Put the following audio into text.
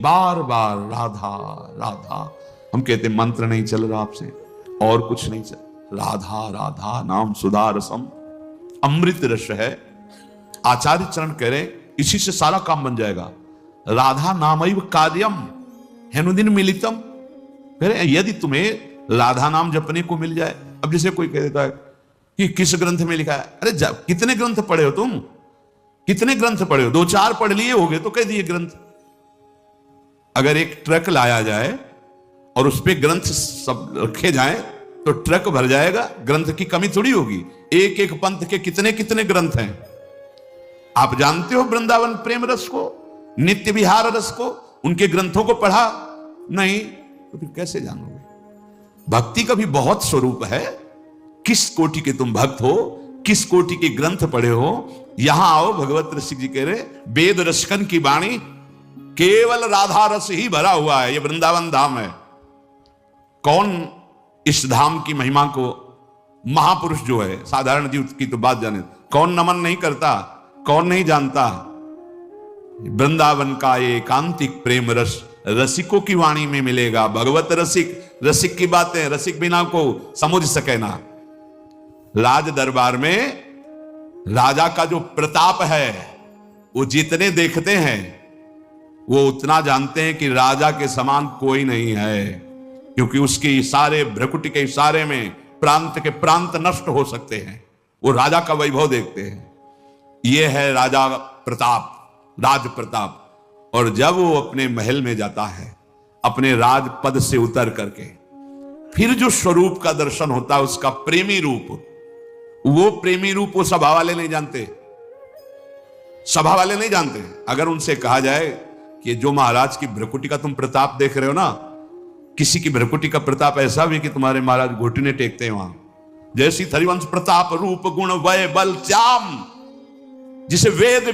बार बार राधा राधा। हम कहते मंत्र नहीं चल रहा आपसे, और कुछ नहीं चल, राधा राधा नाम सुधा रसम, अमृत रस है। आचार्य चरण कह रहे इसी से सारा काम बन जाएगा। राधा नामैव कार्यम हेनुदिन मिलितम। कह रहे यदि तुम्हें राधा नाम जपने को मिल जाए, अब जैसे कोई कह देता है कि किस ग्रंथ में लिखा है, अरे कितने ग्रंथ पढ़े हो तुम, कितने ग्रंथ पढ़े हो? 2-4 पढ़ लिए होगे तो कह दिए ग्रंथ। अगर एक ट्रक लाया जाए और उस पे ग्रंथ सब रखे जाएं तो ट्रक भर जाएगा, ग्रंथ की कमी थोड़ी होगी। एक एक पंथ के कितने कितने ग्रंथ हैं। आप जानते हो वृंदावन प्रेम रस को, नित्य विहार रस को, उनके ग्रंथों को पढ़ा नहीं तो फिर कैसे जानोगे? भक्ति का भी बहुत स्वरूप है। किस कोटि के तुम भक्त हो, किस कोटि के ग्रंथ पढ़े हो। यहां आओ, भगवत रसिक जी कह रहे वेद रसकन की वाणी केवल राधा रस ही भरा हुआ है। ये वृंदावन धाम है। कौन इस धाम की महिमा को, महापुरुष जो है, साधारण जीव की तो बात जाने, कौन नमन नहीं करता, कौन नहीं जानता? वृंदावन का ये एकांतिक प्रेम रस रसिकों की वाणी में मिलेगा। भगवत रसिक, रसिक की बातें रसिक बिना को समझ सके ना। राज दरबार में राजा का जो प्रताप है वो जितने देखते हैं वो उतना जानते हैं कि राजा के समान कोई नहीं है, क्योंकि उसके इशारे, भ्रकुटी के इशारे में प्रांत के प्रांत नष्ट हो सकते हैं। वो राजा का वैभव देखते हैं। ये है राजा प्रताप, राज प्रताप। और जब वो अपने महल में जाता है, अपने राजपद से उतर करके, फिर जो स्वरूप का दर्शन होता है उसका प्रेमी रूप, वो प्रेमी रूप वो सभा वाले नहीं जानते, सभा वाले नहीं जानते। अगर उनसे कहा जाए कि जो महाराज की भ्रकुटी का तुम प्रताप देख रहे हो ना, किसी की भ्रकुटी का प्रताप ऐसा भी कि तुम्हारे महाराज घुटने टेकते हैं वहां, जैसी हरिवंश प्रताप रूप गुण वय बल चाम, जिसे वेद